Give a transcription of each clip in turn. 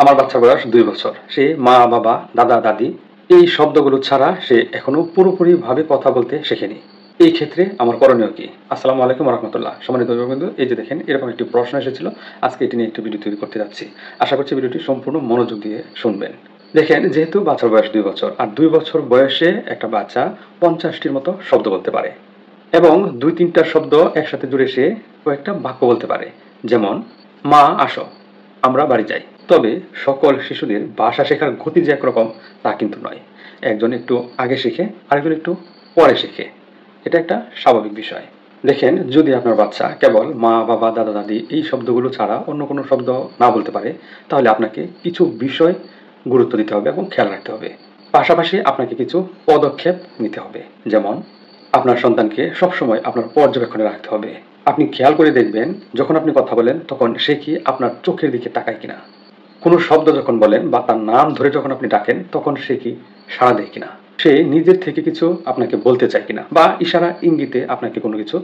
আমার বাচ্চার বয়স ২ বছর। সে মা, বাবা, দাদা, দাদি এই শব্দগুলো ছাড়া সে এখনো পুরোপুরিভাবে কথা বলতে শেখেনি। এই ক্ষেত্রে আমার করণীয় কি? আসসালামু আলাইকুম ওয়া রাহমাতুল্লাহ। সম্মানিত অভিভাবকবৃন্দ, এই যে দেখেন এরকম একটি প্রশ্ন এসেছিল। আজকে এটি নিয়ে একটি ভিডিও তৈরি করতে যাচ্ছি। আশা করছি ভিডিওটি সম্পূর্ণ মনোযোগ দিয়ে শুনবেন। দেখেন, যেহেতু বাচ্চার বয়স ২ বছর, আর ২ বছর বয়সে একটা বাচ্চা ৫০ টির মতো শব্দ বলতে পারে এবং ২-৩টা শব্দ একসাথে জুড়ে সে কয়েকটা বাক্য বলতে পারে। যেমন, মা আসো, আমরা বাড়ি যাই। তবে সকল শিশুদের ভাষা শেখার গতি যে একরকম তা কিন্তু নয়। একজন একটু আগে শেখে, আরেকজন একটু পরে শেখে। এটা একটা স্বাভাবিক বিষয়। দেখেন, যদি আপনার বাচ্চা কেবল মা, বাবা, দাদা, দাদি এই শব্দগুলো ছাড়া অন্য কোনো শব্দ না বলতে পারে, তাহলে আপনাকে কিছু বিষয় গুরুত্ব দিতে হবে এবং খেয়াল রাখতে হবে। পাশাপাশি আপনাকে কিছু পদক্ষেপ নিতে হবে। যেমন, আপনার সন্তানকে সবসময় আপনার পর্যবেক্ষণে রাখতে হবে। আপনি খেয়াল করে দেখবেন, যখন আপনি কথা বলেন তখন সে কি আপনার চোখের দিকে তাকায় কিনা। কোনো শব্দ যখন বলেন বা তার নাম ধরে যখন আপনি ডাকেন তখন সে কি সাড়া দেয় কিনা। সে নিজের থেকে কিছু আপনাকে বলতে চায় কিনা বা ইশারা ইঙ্গিতে আপনাকে কোনো কিছু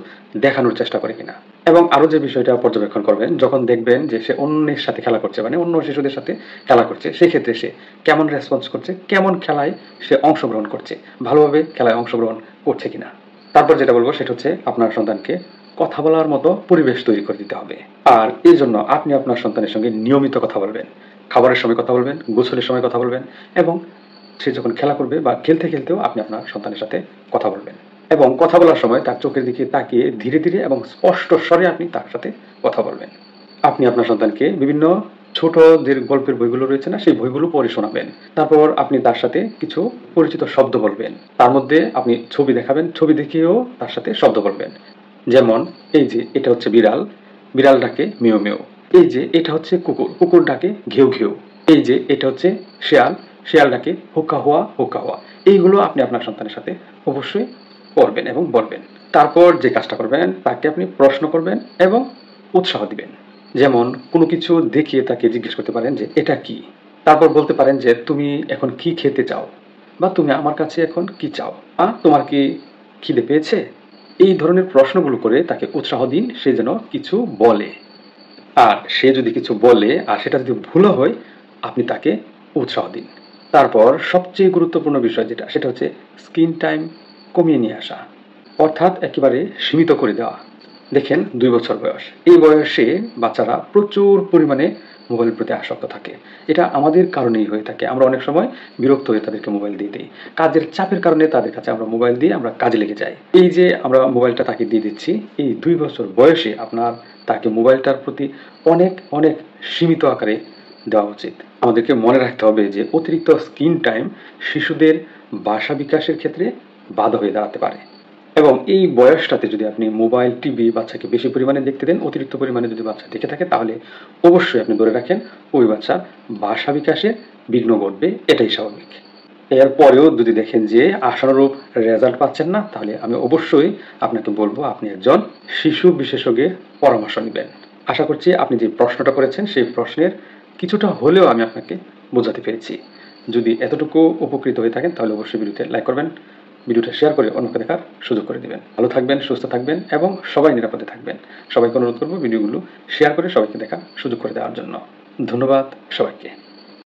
দেখানোর চেষ্টা করে কিনা। এবং আরো যে বিষয়টা পর্যবেক্ষণ করবেন, যখন দেখবেন যে সে অন্যের সাথে খেলা করছে, মানে অন্য শিশুদের সাথে খেলা করছে, সেক্ষেত্রে সে কেমন রেসপন্স করছে, কেমন খেলায় সে অংশগ্রহণ করছে, ভালোভাবে খেলায় অংশগ্রহণ করছে কিনা। তারপর যেটা বলবো সেটা হচ্ছে, আপনার সন্তানকে কথা বলার মতো পরিবেশ তৈরি করে দিতে হবে। আর এই জন্য আপনি আপনার সন্তানের সঙ্গে নিয়মিত কথা বলবেন। খাবারের সময় কথা বলবেন, গোসলের সময় কথা বলবেন এবং সে যখন খেলা করবে বা খেলতে খেলতেও আপনি আপনার সন্তানের সাথে কথা বলবেন। এবং কথা বলার সময় তার চোখের দিকে তাকিয়ে ধীরে ধীরে এবং স্পষ্ট স্বরে আপনি তার সাথে কথা বলবেন। আপনি আপনার সন্তানকে বিভিন্ন ছোট যে গল্পের বইগুলো রয়েছে না, সেই বইগুলো পড়ে শোনাবেন। তারপর আপনি তার সাথে কিছু পরিচিত শব্দ বলবেন। তার মধ্যে আপনি ছবি দেখাবেন, ছবি দেখিয়েও তার সাথে শব্দ বলবেন। যেমন, এই যে এটা হচ্ছে বিড়াল, বিড়াল ডাকে মিউ মিউ। এই যে এটা হচ্ছে কুকুর, কুকুর ডাকে ঘেউ ঘেউ। এই যে এটা হচ্ছে শেয়াল, শেয়াল ডাকে হুক্কা হুয়া হুক্কা হুয়া। এইগুলো আপনি আপনার সন্তানের সাথে অবশ্যই করবেন এবং বলবেন। তারপর যে কাজটা করবেন, তাকে আপনি প্রশ্ন করবেন এবং উৎসাহ দিবেন। যেমন, কোনো কিছু দেখিয়ে তাকে জিজ্ঞেস করতে পারেন যে এটা কি। তারপর বলতে পারেন যে তুমি এখন কি খেতে চাও, বা তুমি আমার কাছে এখন কি চাও, তোমার কি খিদে পেয়েছে। এই ধরনের প্রশ্নগুলো করে তাকে উৎসাহ দিন, সে যেন কিছু বলে। আর সে যদি কিছু বলে আর সেটা যদি ভুলও হয়, আপনি তাকে উৎসাহ দিন। তারপর সবচেয়ে গুরুত্বপূর্ণ বিষয় যেটা, সেটা হচ্ছে স্ক্রিন টাইম কমিয়ে নিয়ে আসা, অর্থাৎ একেবারে সীমিত করে দেওয়া। দেখেন, ২ বছর বয়স, এই বয়সে বাচ্চারা প্রচুর পরিমাণে মোবাইলের প্রতি আসক্ত থাকে। এটা আমাদের কারণেই হয়ে থাকে। আমরা অনেক সময় বিরক্ত হয়ে তাদেরকে মোবাইল দিয়ে দিই। কাজের চাপের কারণে তাদের কাছে আমরা মোবাইল দিয়ে আমরা কাজে লেগে যাই। এই যে আমরা মোবাইলটা তাকে দিয়ে দিচ্ছি, এই ২ বছর বয়সে আপনার তাকে মোবাইলটার প্রতি অনেক অনেক সীমিত আকারে দেওয়া উচিত। আমাদেরকে মনে রাখতে হবে যে অতিরিক্ত স্ক্রিন টাইম শিশুদের ভাষা বিকাশের ক্ষেত্রে বাধা হয়ে দাঁড়াতে পারে। এবং এই বয়সটাতে যদি আপনি মোবাইল, টিভি বাচ্চাকে বেশি পরিমাণে দেখতে দেন, অতিরিক্ত পরিমাণে যদি বাচ্চা দেখে থাকে, তাহলে অবশ্যই আপনি ধরে রাখেন ওই বাচ্চার ভাষা বিকাশে বিঘ্ন ঘটবে, এটাই স্বাভাবিক। এরপরেও যদি দেখেন যে আশানুরূপ রেজাল্ট পাচ্ছেন না, তাহলে আমি অবশ্যই আপনাকে বলবো আপনি একজন শিশু বিশেষজ্ঞের পরামর্শ নেবেন। আশা করছি আপনি যে প্রশ্নটা করেছেন সেই প্রশ্নের কিছুটা হলেও আমি আপনাকে বোঝাতে পেরেছি। যদি এতটুকু উপকৃত হয়ে থাকেন, তাহলে অবশ্যই ভিডিওতে লাইক করবেন, ভিডিওটা শেয়ার করে অন্যকে দেখার সুযোগ করে দিবেন। ভালো থাকবেন, সুস্থ থাকবেন এবং সবাই নিরাপদে থাকবেন। সবাইকে অনুরোধ করবো ভিডিওগুলো শেয়ার করে সবাইকে দেখার সুযোগ করে দেওয়ার জন্য। ধন্যবাদ সবাইকে।